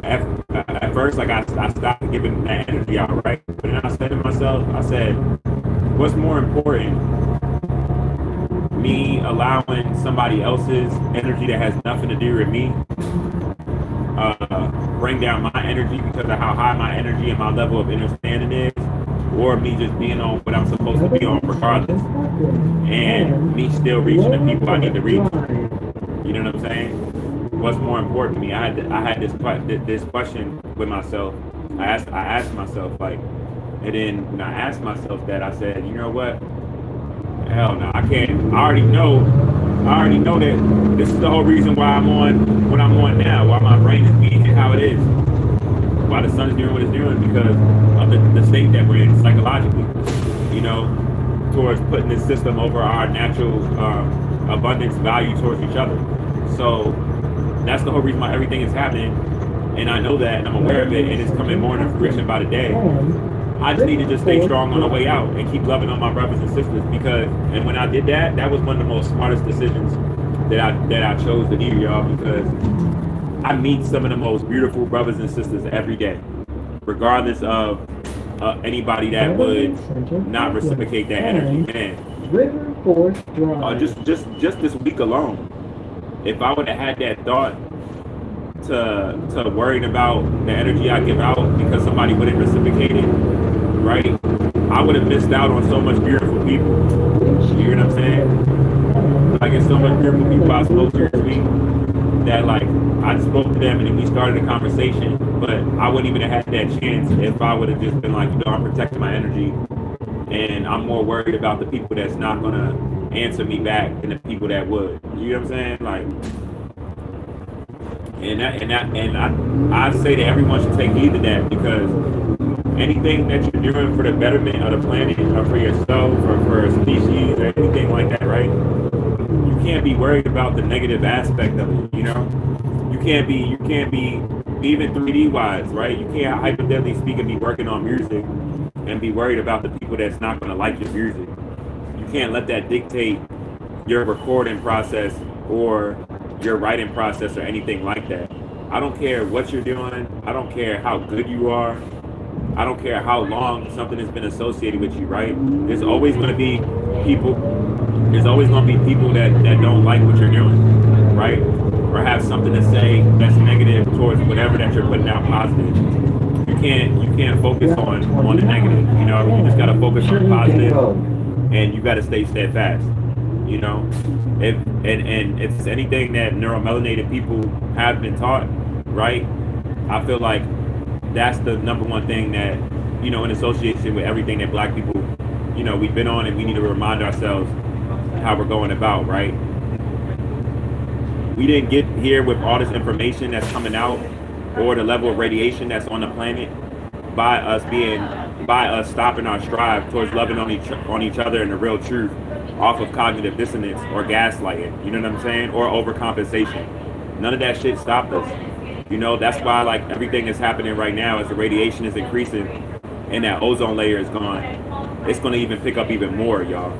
at first, like I stopped giving that energy out, right? But then I said to myself, I said, what's more important, me allowing somebody else's energy that has nothing to do with me bring down my energy because of how high my energy and my level of understanding is, or me just being on what I'm supposed to be on regardless, and me still reaching the people I need to reach. You know what I'm saying? What's more important to me? I had this question with myself. I asked myself like, and then when I asked myself that, I said, you know what? Hell no, I can't. I already know that this is the whole reason why I'm on what I'm on now, why my brain is being how it is, why the sun is doing what it's doing, because of the state that we're in psychologically, you know, towards putting this system over our natural abundance value towards each other. So that's the whole reason why everything is happening. And I know that, and I'm aware of it, and it's coming more into fruition by the day. I just need to just stay strong on the way out and keep loving on my brothers and sisters, because, and when I did that, that was one of the most smartest decisions that I chose to do, y'all, because I meet some of the most beautiful brothers and sisters every day, regardless of anybody that would not reciprocate that energy. Man, just this week alone, if I would have had that thought to worrying about the energy I give out because somebody wouldn't reciprocate it, right? I would have missed out on so much beautiful people. You hear what I'm saying? Like, it's so much beautiful people I spoke to this week that, like, I spoke to them and then we started a conversation, but I wouldn't even have had that chance if I would have just been like, you know, I'm protecting my energy, and I'm more worried about the people that's not gonna answer me back than the people that would. You know what I'm saying? Like, I say that everyone should take heed to that, because anything that you're doing for the betterment of the planet, or for yourself, or for a species, or anything like that, right? You can't be worried about the negative aspect of it, you know? You can't be even 3D wise, right? You can't, hypothetically speaking, be working on music and be worried about the people that's not going to like your music. You can't let that dictate your recording process or your writing process or anything like that. I don't care what you're doing. I don't care how good you are. I don't care how long something has been associated with you, right? There's always going to be people. There's always going to be people that don't like what you're doing, right? Or have something to say that's negative towards whatever that you're putting out positive. You can't focus on the negative. You know, you just got to focus on the positive, and you got to stay steadfast. You know, if it's anything that neuromelanated people have been taught, right? I feel like that's the number one thing that, you know, in association with everything that Black people, you know, we've been on, and we need to remind ourselves how we're going about, right? We didn't get here with all this information that's coming out, or the level of radiation that's on the planet, by us stopping our strive towards loving on each other and the real truth, off of cognitive dissonance or gaslighting, you know what I'm saying, or overcompensation. None of that shit stopped us. You know, that's why, like, everything that's happening right now as the radiation is increasing and that ozone layer is gone, it's going to even pick up even more, y'all.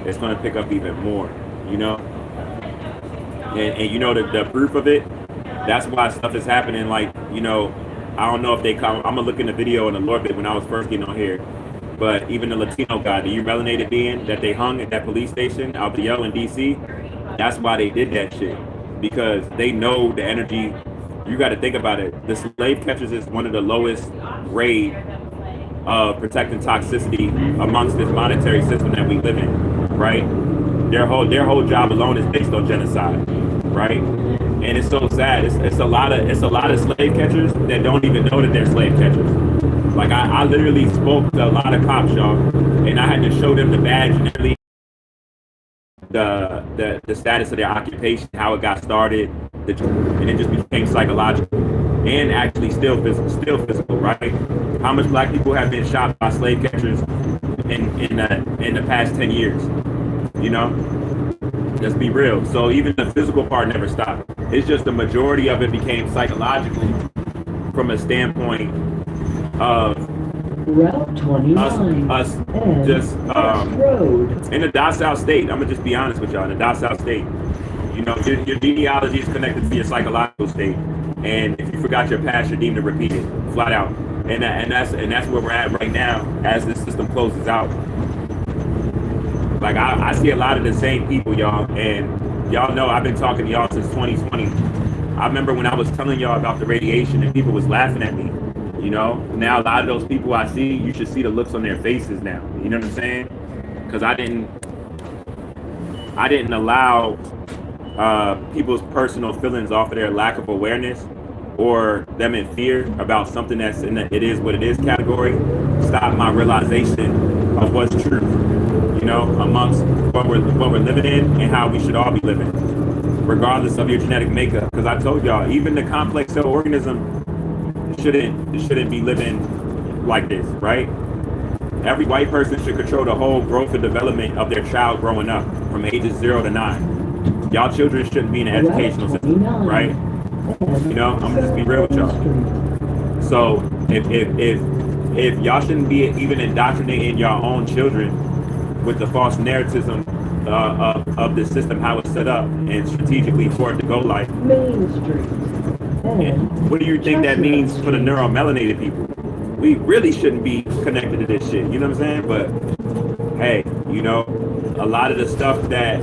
It's going to pick up even more, you know. And you know, the proof of it, that's why stuff is happening. Like, you know, I don't know if they come, I'm going to look in the video in a little bit when I was first getting on here. But even the Latino guy, the melanated being that they hung at that police station out the in DC, that's why they did that shit. Because they know the energy. You got to think about it. The slave catchers is one of the lowest grade of protecting toxicity amongst this monetary system that we live in, right? Their whole job alone is based on genocide, right? And it's so sad. It's a lot of slave catchers that don't even know that they're slave catchers. Like, I literally spoke to a lot of cops, y'all, and I had to show them the badge and everything, the status of their occupation, how it got started, and it just became psychological and actually still physical, right? How much Black people have been shot by slave catchers in the past 10 years? You know, let's be real. So even the physical part never stopped. It's just the majority of it became psychological from a standpoint of Route 29 us just in a docile state. I'm gonna just be honest with y'all. In a docile state, you know, your genealogy is connected to your psychological state. And if you forgot your past, you're deemed to repeat it, flat out. And that's where we're at right now as this system closes out. Like I see a lot of the same people, y'all, and y'all know I've been talking to y'all since 2020. I remember when I was telling y'all about the radiation and people was laughing at me. You know, now a lot of those people I see, you should see the looks on their faces now. You know what I'm saying? Because I didn't allow people's personal feelings off of their lack of awareness or them in fear about something that's in the it is what it is category stop my realization of what's true, you know, amongst what we're living in and how we should all be living, regardless of your genetic makeup. Because I told y'all, even the complex cell organism shouldn't be living like this, right? Every white person should control the whole growth and development of their child growing up from ages 0 to 9. Y'all children shouldn't be in the educational system, right? You know, I'm gonna just be real with y'all. So if y'all shouldn't be even indoctrinating your own children with the false narratism of the system, how it's set up, and strategically for it to go like. Main Street. And what do you think that means for the neuromelanated people? We really shouldn't be connected to this shit. You know what I'm saying? But hey, you know, a lot of the stuff that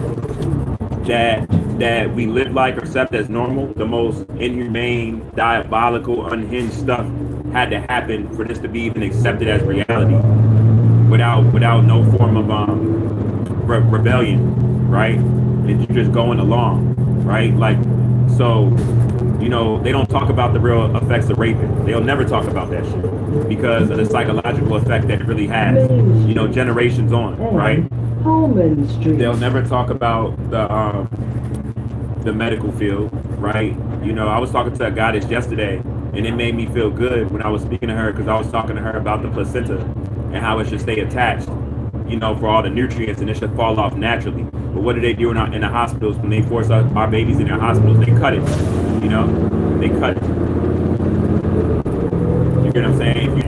we live like or accept as normal, the most inhumane, diabolical, unhinged stuff had to happen for this to be even accepted as reality, without no form of rebellion, right? And you just going along, right? Like, so, you know, they don't talk about the real effects of raping. They'll never talk about that shit because of the psychological effect that it really has, you know, generations on, right? They'll never talk about the medical field, right? You know, I was talking to a goddess yesterday, and it made me feel good when I was speaking to her because I was talking to her about the placenta and how it should stay attached, you know, for all the nutrients, and it should fall off naturally. But what do they do in the hospitals when they force our babies in their hospitals? They cut it, you know, they cut it. You get what I'm saying?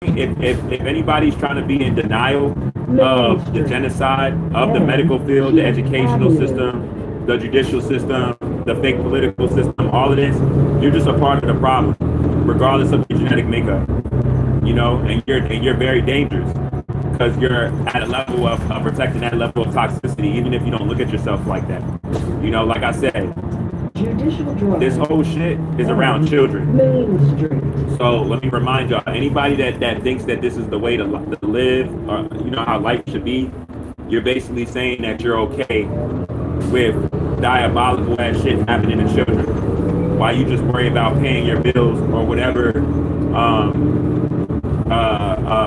If anybody's trying to be in denial of the genocide of the medical field, the educational system, the judicial system, the fake political system, all of this, you're just a part of the problem, regardless of your genetic makeup. You know, and you're very dangerous because you're at a level of protecting that level of toxicity, even if you don't look at yourself like that. You know, like I said, this whole shit is around children. So let me remind y'all, anybody that thinks that this is the way to live, or you know how life should be, you're basically saying that you're okay with diabolical ass shit happening to children, while you just worry about paying your bills or whatever,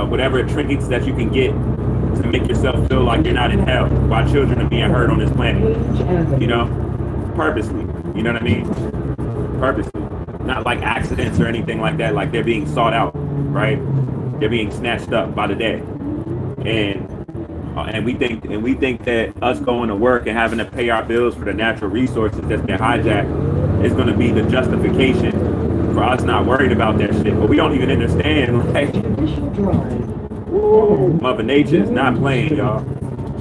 whatever trinkets that you can get to make yourself feel like you're not in hell, while children are being hurt on this planet. You know, purposely. You know what I mean? Purposely. Not like accidents or anything like that. Like they're being sought out, right? They're being snatched up by the day, and we think that us going to work and having to pay our bills for the natural resources that's been hijacked is going to be the justification for us not worried about that shit. But we don't even understand, like, Mother Nature is not playing, y'all.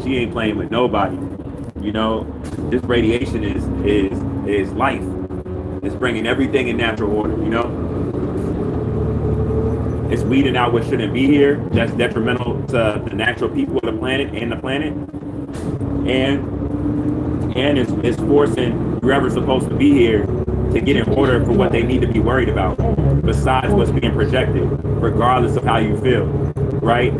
She ain't playing with nobody. You know, this radiation is life. It's bringing everything in natural order, you know? It's weeding out what shouldn't be here. That's detrimental to the natural people of the planet. And it's forcing whoever's supposed to be here to get in order for what they need to be worried about, besides what's being projected, regardless of how you feel, right?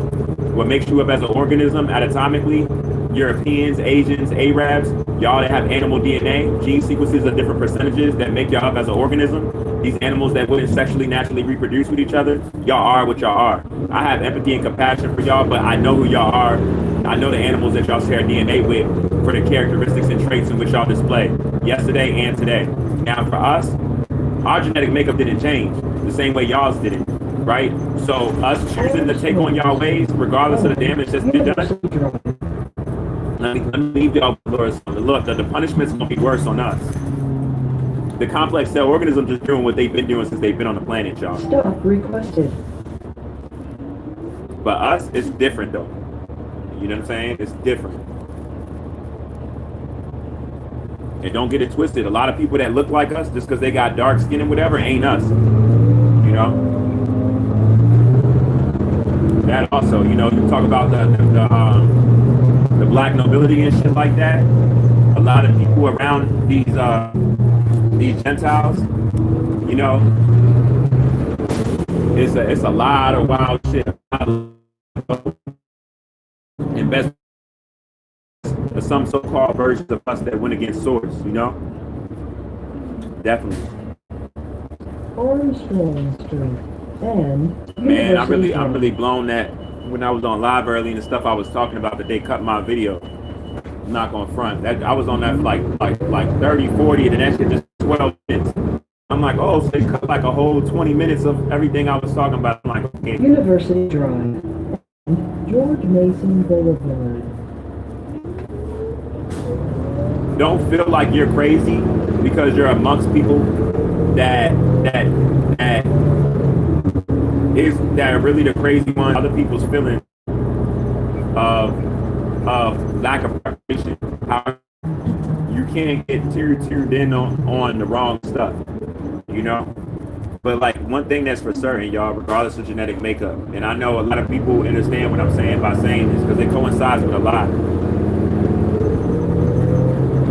What makes you up as an organism anatomically, Europeans, Asians, Arabs, y'all that have animal DNA, gene sequences of different percentages that make y'all up as an organism, these animals that wouldn't sexually naturally reproduce with each other, y'all are what y'all are. I have empathy and compassion for y'all, but I know who y'all are. I know the animals that y'all share DNA with for the characteristics and traits in which y'all display yesterday and today. Now for us, our genetic makeup didn't change the same way y'all's didn't, right? So us choosing to take on y'all ways, regardless of the damage that's been done, let me leave y'all with look, the punishment's gonna be worse on us. The complex cell organisms just doing what they've been doing since they've been on the planet, y'all. Stop requested. But us, it's different though. You know what I'm saying? It's different. And don't get it twisted. A lot of people that look like us, just because they got dark skin and whatever, ain't us. You know. That also, you know, you talk about the black nobility and shit like that. A lot of people around these Gentiles, you know, it's a lot of wild shit. And best some so-called versions of us that went against swords, you know. Definitely. Armstrong Street and Man, I'm really blown that when I was on live early and the stuff I was talking about that they cut my video. I'm not gonna front. That I was on that for like 30, 40, and then that shit just 12 minutes. I'm like, oh, so they cut like a whole 20 minutes of everything I was talking about. I'm like, okay. University Drive, George Mason Boulevard. Don't feel like you're crazy because you're amongst people that are really the crazy ones. Other people's feelings of lack of preparation. How you can't get tuned in on the wrong stuff, you know. But like one thing that's for certain, y'all, regardless of genetic makeup, and I know a lot of people understand what I'm saying by saying this because it coincides with a lot.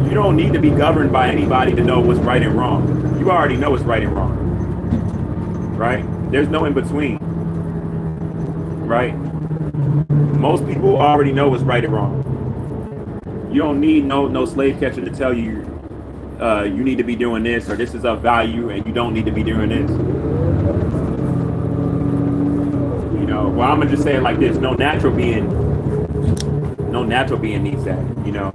You don't need to be governed by anybody to know what's right and wrong. You already know what's right and wrong, right? There's no in between, right? Most people already know what's right and wrong. You don't need no slave catcher to tell you you need to be doing this or this is of value and you don't need to be doing this. You know, well, I'm gonna just say it like this: no natural being needs that. You know,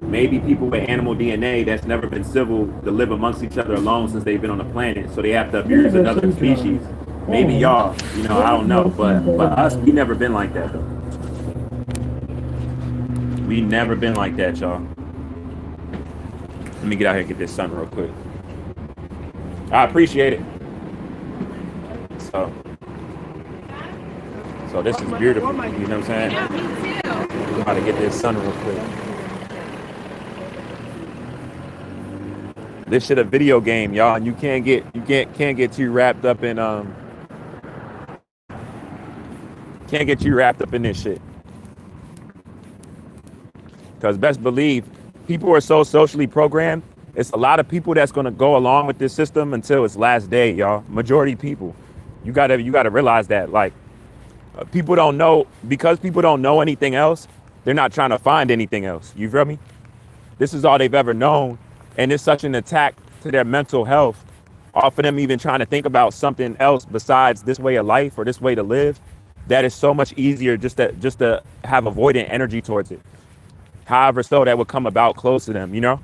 maybe people with animal DNA that's never been civil to live amongst each other alone since they've been on the planet, so they have to abuse another species. Maybe y'all, you know, I don't know, but us, we never been like that though. We never been like that, y'all. Let me get out here and get this sun real quick. I appreciate it. So this is beautiful. You know what I'm saying? Yeah, me too. I'm about to get this sun real quick. This shit a video game, y'all, and you can't get too wrapped up in can't get you wrapped up in this shit. Because best believe, people are so socially programmed. It's a lot of people that's gonna go along with this system until its last day, y'all. Majority people, you gotta realize that. Like, people don't know, because people don't know anything else. They're not trying to find anything else. You feel me? This is all they've ever known, and it's such an attack to their mental health, off of them even trying to think about something else besides this way of life or this way to live. That is so much easier just to have avoidant energy towards it. However, so that would come about close to them, you know?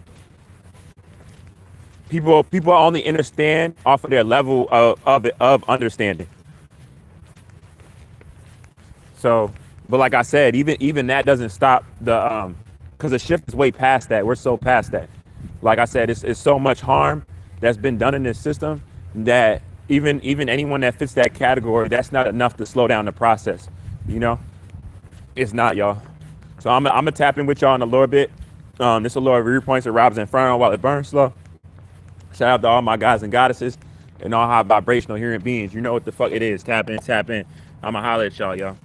People only understand off of their level of understanding. So, but like I said, even that doesn't stop the because the shift is way past that. We're so past that. Like I said, it's so much harm that's been done in this system that even anyone that fits that category, that's not enough to slow down the process. You know, it's not, y'all. So I'm gonna tap in with y'all in a little bit. This is a little viewpoints of RoBs Inferno while it burns slow. Shout out to all my guys and goddesses and all high vibrational human beings. You know what the fuck it is. Tap in. I'ma holler at y'all, y'all.